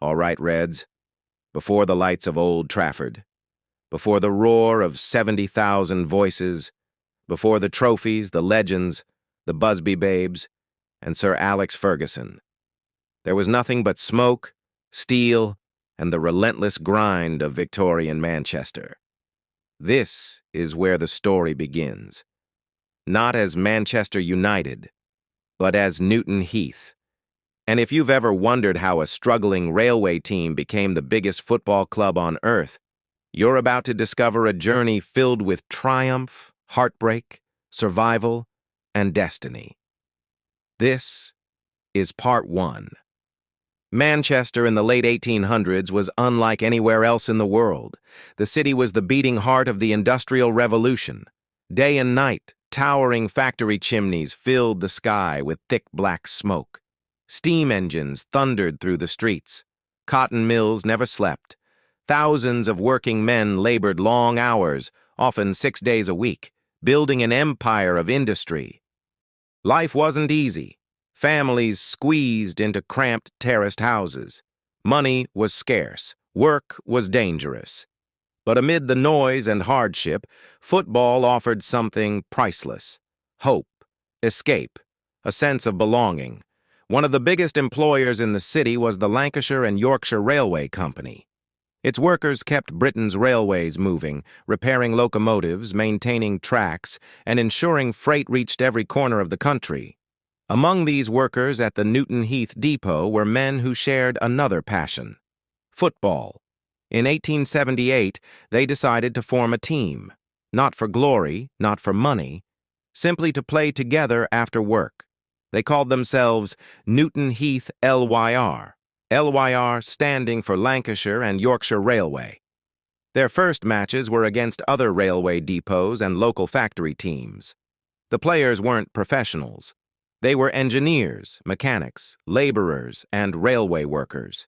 All right, Reds, before the lights of Old Trafford, before the roar of 70,000 voices, before the trophies, the legends, the Busby Babes, and Sir Alex Ferguson, there was nothing but smoke, steel, and the relentless grind of Victorian Manchester. This is where the story begins. Not as Manchester United, but as Newton Heath. And if you've ever wondered how a struggling railway team became the biggest football club on earth, you're about to discover a journey filled with triumph, heartbreak, survival, and destiny. This is part 1. Manchester in the late 1800s was unlike anywhere else in the world. The city was the beating heart of the Industrial Revolution. Day and night, towering factory chimneys filled the sky with thick black smoke. Steam engines thundered through the streets. Cotton mills never slept. Thousands of working men labored long hours, often 6 days a week, building an empire of industry. Life wasn't easy. Families squeezed into cramped terraced houses. Money was scarce. Work was dangerous. But amid the noise and hardship, football offered something priceless: hope, escape, a sense of belonging. One of the biggest employers in the city was the Lancashire and Yorkshire Railway Company. Its workers kept Britain's railways moving, repairing locomotives, maintaining tracks, and ensuring freight reached every corner of the country. Among these workers at the Newton Heath depot were men who shared another passion: football. In 1878, they decided to form a team, not for glory, not for money, simply to play together after work. They called themselves Newton Heath LYR, LYR standing for Lancashire and Yorkshire Railway. Their first matches were against other railway depots and local factory teams. The players weren't professionals. They were engineers, mechanics, laborers, and railway workers.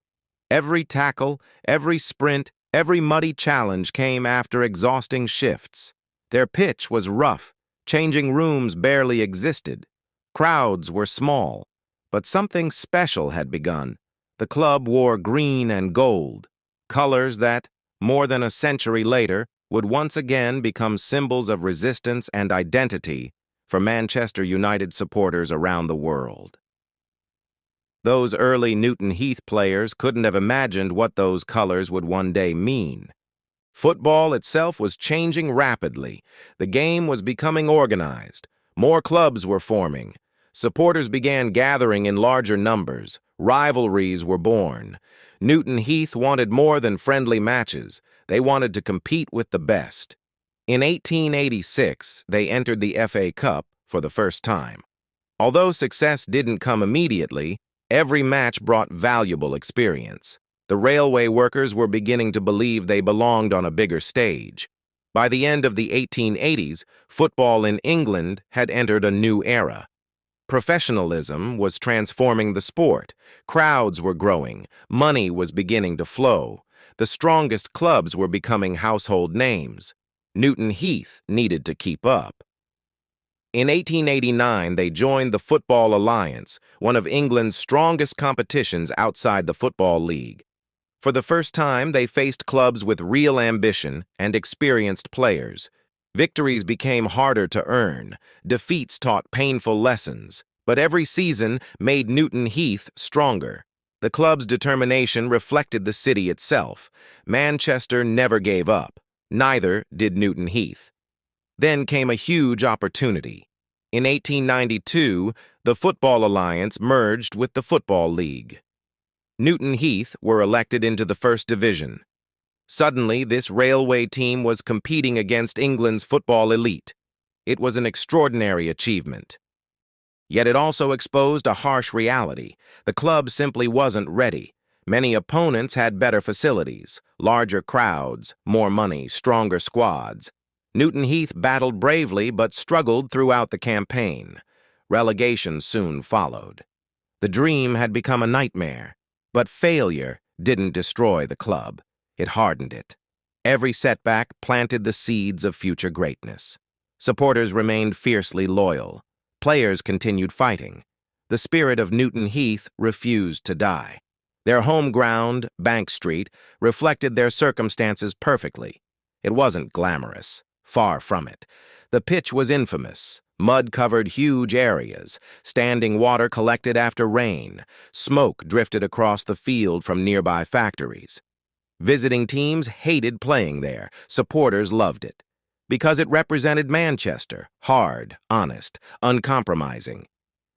Every tackle, every sprint, every muddy challenge came after exhausting shifts. Their pitch was rough. Changing rooms barely existed. Crowds were small, but something special had begun. The club wore green and gold, colors that, more than a century later, would once again become symbols of resistance and identity for Manchester United supporters around the world. Those early Newton Heath players couldn't have imagined what those colors would one day mean. Football itself was changing rapidly. The game was becoming organized. More clubs were forming. Supporters began gathering in larger numbers. Rivalries were born. Newton Heath wanted more than friendly matches. They wanted to compete with the best. In 1886, they entered the FA Cup for the first time. Although success didn't come immediately, every match brought valuable experience. The railway workers were beginning to believe they belonged on a bigger stage. By the end of the 1880s, football in England had entered a new era. Professionalism was transforming the sport. Crowds were growing. Money was beginning to flow. The strongest clubs were becoming household names. Newton Heath needed to keep up. In 1889, they joined the Football Alliance, one of England's strongest competitions outside the Football League. For the first time, they faced clubs with real ambition and experienced players. Victories became harder to earn. Defeats taught painful lessons. But every season made Newton Heath stronger. The club's determination reflected the city itself. Manchester never gave up. Neither did Newton Heath. Then came a huge opportunity. In 1892, the Football Alliance merged with the Football League. Newton Heath were elected into the First Division. Suddenly, this railway team was competing against England's football elite. It was an extraordinary achievement. Yet it also exposed a harsh reality. The club simply wasn't ready. Many opponents had better facilities, larger crowds, more money, stronger squads. Newton Heath battled bravely but struggled throughout the campaign. Relegation soon followed. The dream had become a nightmare, but failure didn't destroy the club. It hardened it. Every setback planted the seeds of future greatness. Supporters remained fiercely loyal. Players continued fighting. The spirit of Newton Heath refused to die. Their home ground, Bank Street, reflected their circumstances perfectly. It wasn't glamorous, far from it. The pitch was infamous. Mud covered huge areas, standing water collected after rain, smoke drifted across the field from nearby factories. Visiting teams hated playing there, supporters loved it. Because it represented Manchester, hard, honest, uncompromising.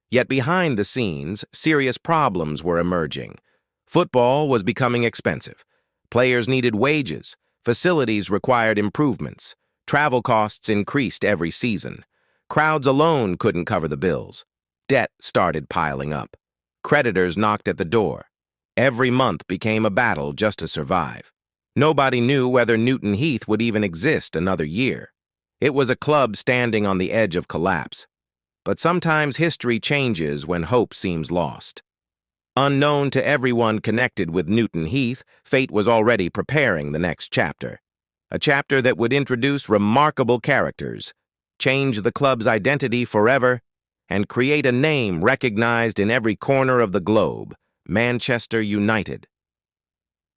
Yet behind the scenes, serious problems were emerging. Football was becoming expensive. Players needed wages, facilities required improvements, travel costs increased every season. Crowds alone couldn't cover the bills. Debt started piling up. Creditors knocked at the door. Every month became a battle just to survive. Nobody knew whether Newton Heath would even exist another year. It was a club standing on the edge of collapse. But sometimes history changes when hope seems lost. Unknown to everyone connected with Newton Heath, fate was already preparing the next chapter. A chapter that would introduce remarkable characters, change the club's identity forever, and create a name recognized in every corner of the globe, Manchester United.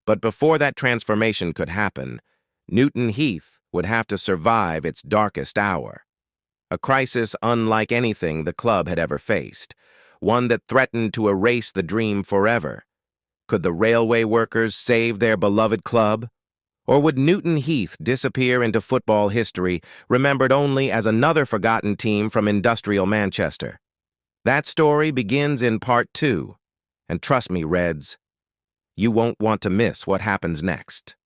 But before that transformation could happen, Newton Heath would have to survive its darkest hour. A crisis unlike anything the club had ever faced, one that threatened to erase the dream forever. Could the railway workers save their beloved club? Or would Newton Heath disappear into football history, remembered only as another forgotten team from industrial Manchester? That story begins in part 2, and trust me, Reds, you won't want to miss what happens next.